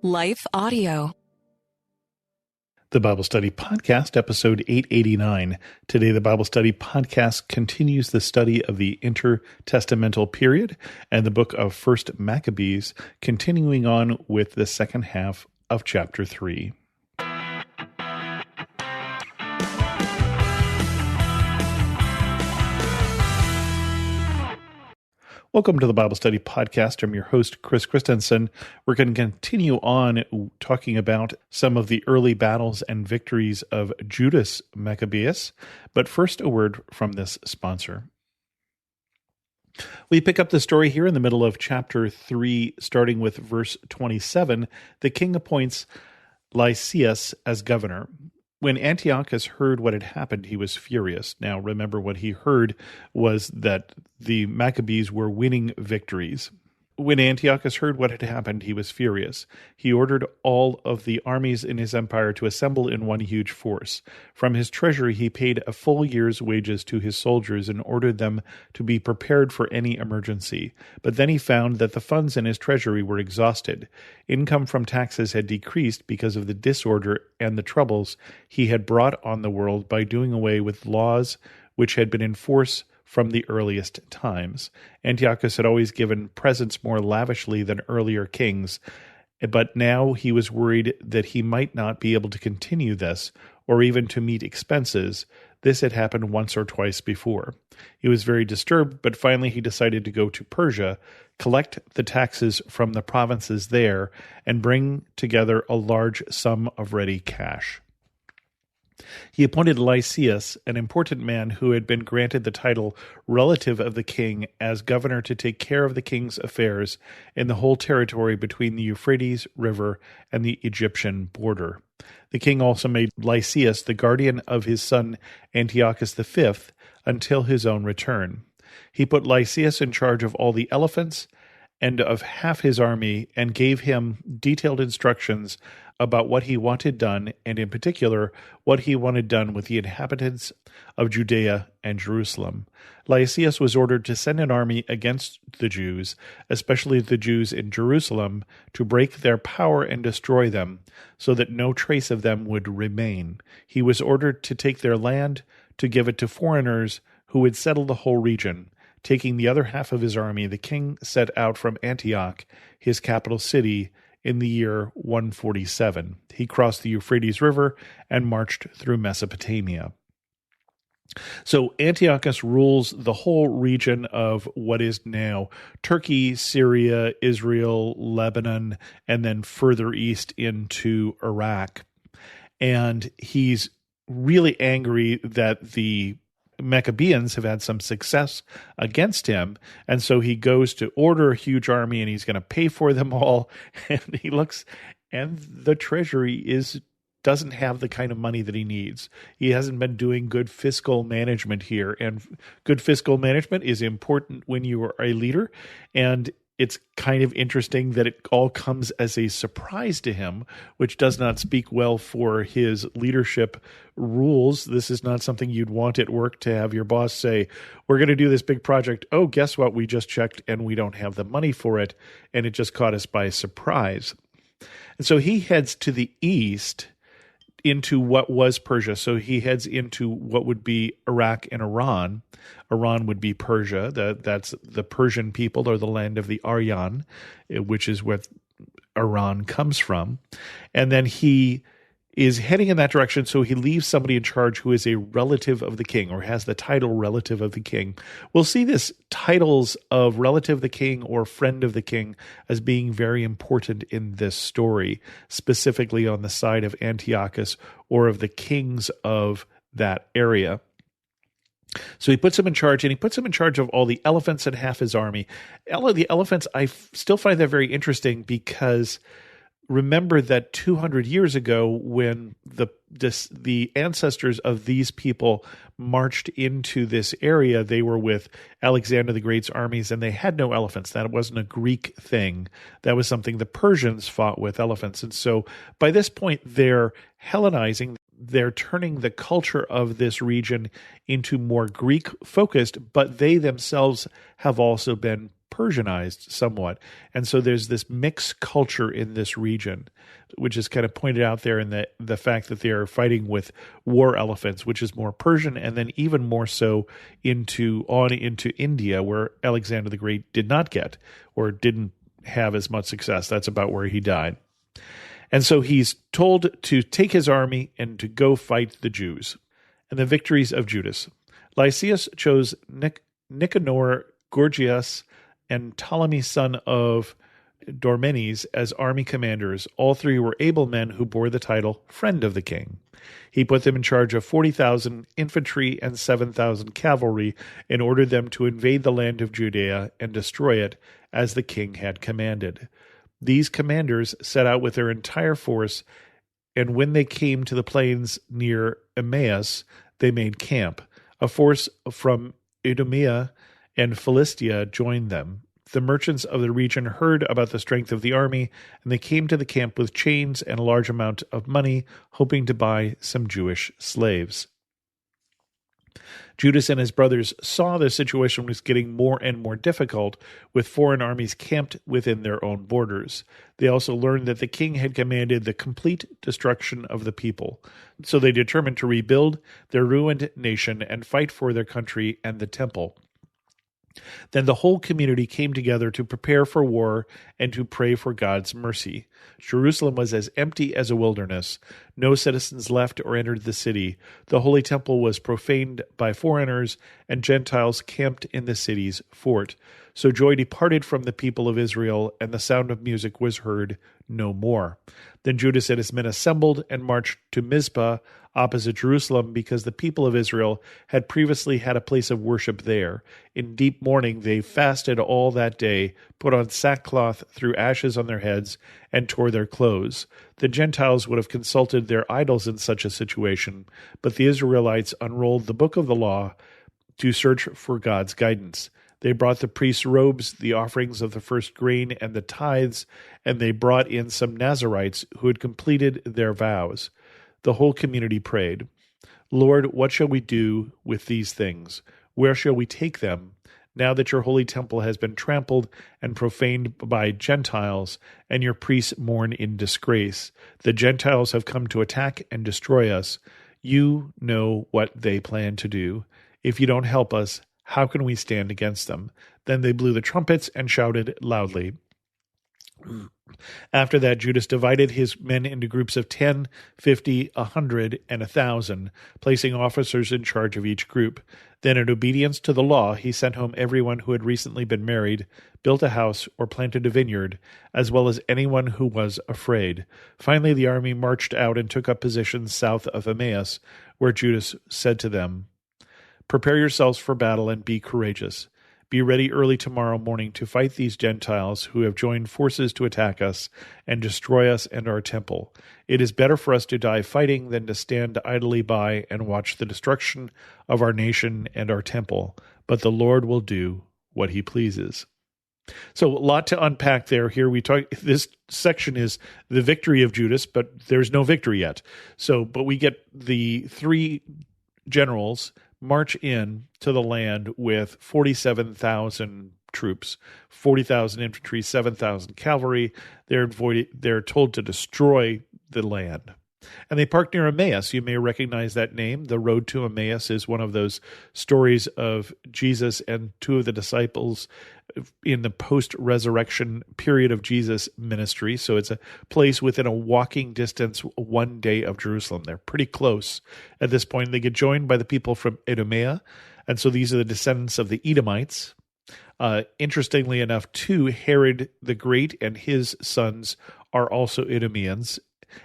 Life Audio. The Bible Study Podcast, episode 889. Today, the Bible Study Podcast continues the study of the intertestamental period and the book of 1st Maccabees, continuing on with the second half of chapter 3. Welcome to the Bible Study Podcast. I'm your host, Chris Christensen. We're going to continue on talking about some of the early battles and victories of Judas Maccabeus. But first, a word from this sponsor. We pick up the story here in the middle of chapter 3, starting with verse 27. The king appoints Lysias as governor. When Antiochus heard what had happened, he was furious. Now, remember, what he heard was that the Maccabees were winning victories. When Antiochus heard what had happened, he was furious. He ordered all of the armies in his empire to assemble in one huge force. From his treasury, he paid a full year's wages to his soldiers and ordered them to be prepared for any emergency. But then he found that the funds in his treasury were exhausted. Income from taxes had decreased because of the disorder and the troubles he had brought on the world by doing away with laws which had been in force from the earliest times. Antiochus had always given presents more lavishly than earlier kings, but now he was worried that he might not be able to continue this, or even to meet expenses. This had happened once or twice before. He was very disturbed, but finally he decided to go to Persia, collect the taxes from the provinces there, and bring together a large sum of ready cash. He appointed Lysias, an important man who had been granted the title relative of the king, as governor to take care of the king's affairs in the whole territory between the Euphrates River and the Egyptian border. The king also made Lysias the guardian of his son Antiochus V until his own return. He put Lysias in charge of all the elephants and of half his army, and gave him detailed instructions about what he wanted done, and in particular, what he wanted done with the inhabitants of Judea and Jerusalem. Lysias was ordered to send an army against the Jews, especially the Jews in Jerusalem, to break their power and destroy them, so that no trace of them would remain. He was ordered to take their land, to give it to foreigners who would settle the whole region. Taking the other half of his army, the king set out from Antioch, his capital city, in the year 147. He crossed the Euphrates River and marched through Mesopotamia. So Antiochus rules the whole region of what is now Turkey, Syria, Israel, Lebanon, and then further east into Iraq. And he's really angry that the Maccabeans have had some success against him, and so he goes to order a huge army, and he's going to pay for them all. And he looks, and the treasury doesn't have the kind of money that he needs. He hasn't been doing good fiscal management here, and good fiscal management is important when you are a leader. And it's kind of interesting that it all comes as a surprise to him, which does not speak well for his leadership rules. This is not something you'd want at work, to have your boss say, we're going to do this big project. Oh, guess what? We just checked and we don't have the money for it. And it just caught us by surprise. And so he heads to the east into what was Persia. So he heads into what would be Iraq and Iran. Iran would be Persia. That's the Persian people, or the land of the Aryan, which is where Iran comes from. And then he is heading in that direction, so he leaves somebody in charge who is a relative of the king, or has the title relative of the king. We'll see this titles of relative of the king or friend of the king as being very important in this story, specifically on the side of Antiochus or of the kings of that area. So he puts him in charge, and he puts him in charge of all the elephants and half his army. The elephants, I still find that very interesting, because remember that 200 years ago, when the ancestors of these people marched into this area, they were with Alexander the Great's armies, and they had no elephants. That wasn't a Greek thing. That was something the Persians fought with, elephants. And so by this point, they're Hellenizing. They're turning the culture of this region into more Greek-focused, but they themselves have also been Persianized somewhat. And so there's this mixed culture in this region, which is kind of pointed out there in the fact that they are fighting with war elephants, which is more Persian, and then even more so into India, where Alexander the Great did not get or didn't have as much success. That's about where he died. And so he's told to take his army and to go fight the Jews. And the victories of Judas. Lysias chose Nicanor, Gorgias, and Ptolemy son of Dormenes as army commanders. All three were able men who bore the title Friend of the King. He put them in charge of 40,000 infantry and 7,000 cavalry and ordered them to invade the land of Judea and destroy it as the king had commanded. These commanders set out with their entire force, and when they came to the plains near Emmaus, they made camp. A force from Idumea and Philistia joined them. The merchants of the region heard about the strength of the army, and they came to the camp with chains and a large amount of money, hoping to buy some Jewish slaves. Judas and his brothers saw the situation was getting more and more difficult, with foreign armies camped within their own borders. They also learned that the king had commanded the complete destruction of the people. So they determined to rebuild their ruined nation and fight for their country and the temple. Then the whole community came together to prepare for war and to pray for God's mercy. Jerusalem was as empty as a wilderness. No citizens left or entered the city. The holy temple was profaned by foreigners, and Gentiles camped in the city's fort. So joy departed from the people of Israel, and the sound of music was heard no more. Then Judas and his men assembled and marched to Mizpah, opposite Jerusalem, because the people of Israel had previously had a place of worship there. In deep mourning they fasted all that day, put on sackcloth, threw ashes on their heads, and tore their clothes. The Gentiles would have consulted their idols in such a situation, but the Israelites unrolled the book of the law to search for God's guidance. They brought the priests' robes, the offerings of the first grain, and the tithes, and they brought in some Nazarites who had completed their vows. The whole community prayed, "Lord, what shall we do with these things? Where shall we take them? Now that your holy temple has been trampled and profaned by Gentiles, and your priests mourn in disgrace, the Gentiles have come to attack and destroy us. You know what they plan to do. If you don't help us, how can we stand against them?" Then they blew the trumpets and shouted loudly. After that, Judas divided his men into groups of 10, 50, 100, and 1,000, placing officers in charge of each group. Then, in obedience to the law, he sent home everyone who had recently been married, built a house, or planted a vineyard, as well as anyone who was afraid. Finally, the army marched out and took up positions south of Emmaus, where Judas said to them, "Prepare yourselves for battle and be courageous. Be ready early tomorrow morning to fight these Gentiles who have joined forces to attack us and destroy us and our temple. It is better for us to die fighting than to stand idly by and watch the destruction of our nation and our temple. But the Lord will do what he pleases." So a lot to unpack there. Here we talk. This section is the victory of Judas, but there's no victory yet. But we get the three generals march in to the land with 47,000 troops, 40,000 infantry, 7,000 cavalry. They're told to destroy the land. And they park near Emmaus. You may recognize that name. The road to Emmaus is one of those stories of Jesus and two of the disciples in the post-resurrection period of Jesus' ministry. So it's a place within a walking distance one day of Jerusalem. They're pretty close at this point. They get joined by the people from Idumea, and so these are the descendants of the Edomites. Interestingly enough, too, Herod the Great and his sons are also Idumeans.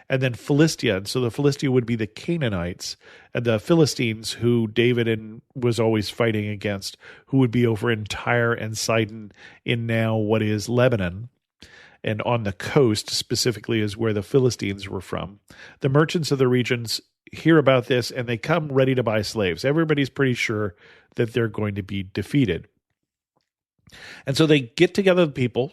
And then Philistia. And so the Philistia would be the Canaanites, and the Philistines, who David was always fighting against, who would be over in Tyre and Sidon in now what is Lebanon. And on the coast specifically is where the Philistines were from. The merchants of the regions hear about this, and they come ready to buy slaves. Everybody's pretty sure that they're going to be defeated. And so they get together the people,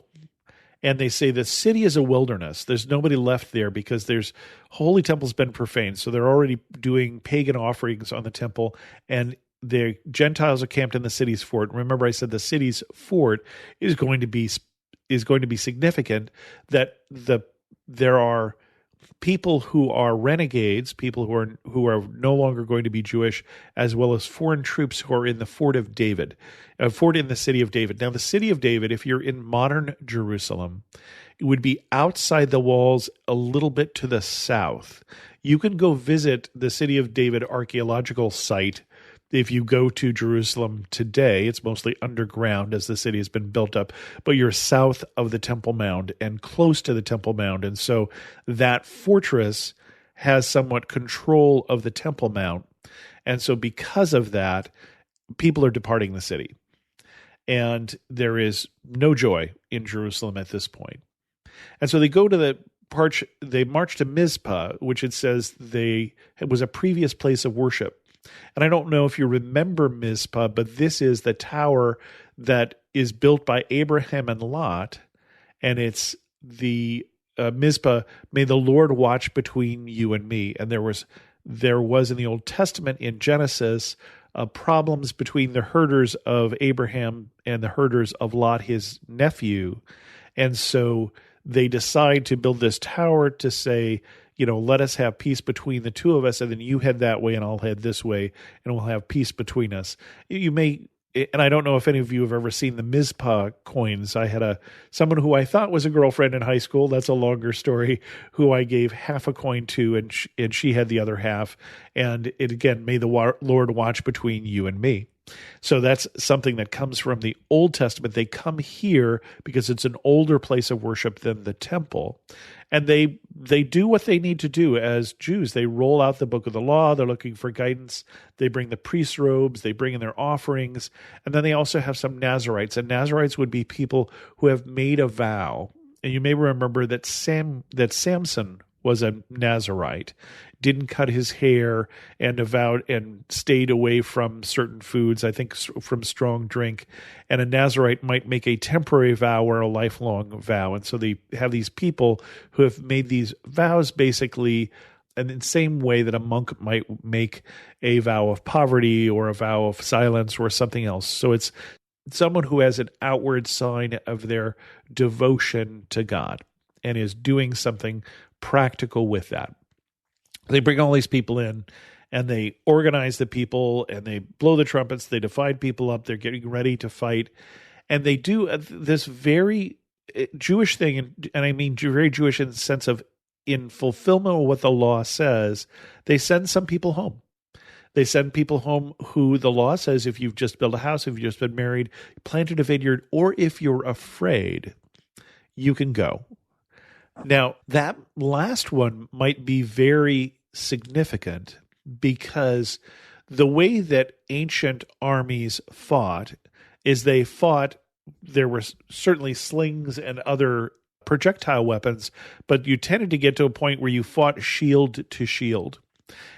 and they say the city is a wilderness. There's nobody left there because holy temple's been profaned. So they're already doing pagan offerings on the temple. And the Gentiles are camped in the city's fort. Remember, I said the city's fort is going to be significant. That there are people who are renegades, people who are no longer going to be Jewish, as well as foreign troops who are in the fort of David, a fort in the city of David. Now, the city of David, if you're in modern Jerusalem, it would be outside the walls a little bit to the south. You can go visit the city of David archaeological site. If you go to Jerusalem today, it's mostly underground as the city has been built up, but you're south of the Temple Mount and close to the Temple Mount. And so that fortress has somewhat control of the Temple Mount. And so because of that, people are departing the city. And there is no joy in Jerusalem at this point. And so they go to they march to Mizpah, which it says it was a previous place of worship. And I don't know if you remember Mizpah, but this is the tower that is built by Abraham and Lot. And it's the Mizpah, may the Lord watch between you and me. And there was in the Old Testament in Genesis problems between the herders of Abraham and the herders of Lot, his nephew. And so they decide to build this tower to say, let us have peace between the two of us, and then you head that way and I'll head this way, and we'll have peace between us. You may, and I don't know if any of you have ever seen the Mizpah coins. I had someone who I thought was a girlfriend in high school, that's a longer story, who I gave half a coin to, and she had the other half. And it again, may the Lord watch between you and me. So that's something that comes from the Old Testament. They come here because it's an older place of worship than the temple. And they do what they need to do as Jews. They roll out the book of the law. They're looking for guidance. They bring the priest's robes. They bring in their offerings. And then they also have some Nazarites. And Nazarites would be people who have made a vow. And you may remember that Samson was a Nazarite, didn't cut his hair, and avowed and stayed away from certain foods, I think from strong drink. And a Nazarite might make a temporary vow or a lifelong vow. And so they have these people who have made these vows basically in the same way that a monk might make a vow of poverty or a vow of silence or something else. So it's someone who has an outward sign of their devotion to God and is doing something practical with that. They bring all these people in and they organize the people and they blow the trumpets. They divide people up. They're getting ready to fight. And they do this very Jewish thing. And I mean very Jewish in the sense of in fulfillment of what the law says, they send some people home. They send people home who the law says if you've just built a house, if you've just been married, planted a vineyard, or if you're afraid, you can go. Now, that last one might be very significant because the way that ancient armies fought is there were certainly slings and other projectile weapons, but you tended to get to a point where you fought shield to shield.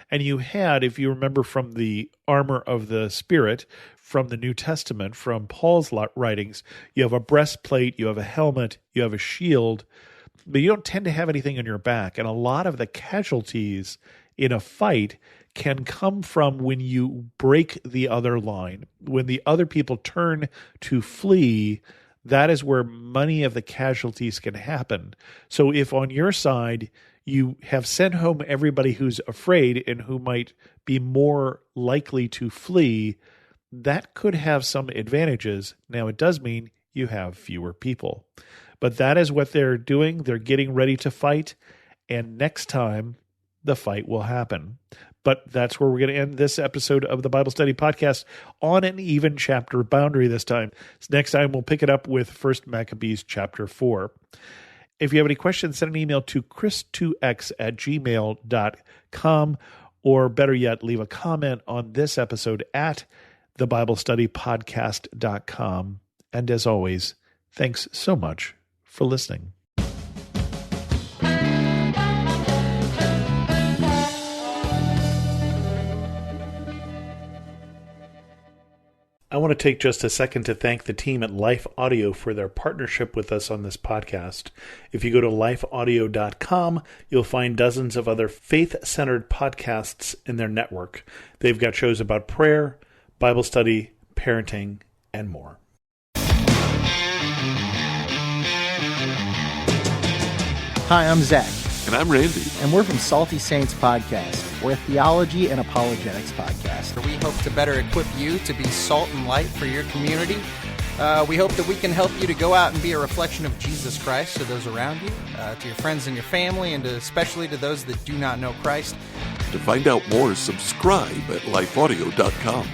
And you had, if you remember from the armor of the Spirit, from the New Testament, from Paul's writings, you have a breastplate, you have a helmet, you have a shield, but you don't tend to have anything on your back. And a lot of the casualties in a fight can come from when you break the other line. When the other people turn to flee, that is where many of the casualties can happen. So if on your side you have sent home everybody who's afraid and who might be more likely to flee, that could have some advantages. Now, it does mean you have fewer people. But that is what they're doing. They're getting ready to fight. And next time, the fight will happen. But that's where we're going to end this episode of the Bible Study Podcast on an even chapter boundary this time. Next time, we'll pick it up with 1 Maccabees chapter 4. If you have any questions, send an email to chris2x@gmail.com, or better yet, leave a comment on this episode at thebiblestudypodcast.com. And as always, thanks so much for listening. I want to take just a second to thank the team at Life Audio for their partnership with us on this podcast. If you go to lifeaudio.com, you'll find dozens of other faith-centered podcasts in their network. They've got shows about prayer, Bible study, parenting, and more. Hi, I'm Zach. And I'm Randy. And we're from Salty Saints Podcast. We're a theology and apologetics podcast. We hope to better equip you to be salt and light for your community. We hope that we can help you to go out and be a reflection of Jesus Christ to those around you, to your friends and your family, and especially to those that do not know Christ. To find out more, subscribe at lifeaudio.com.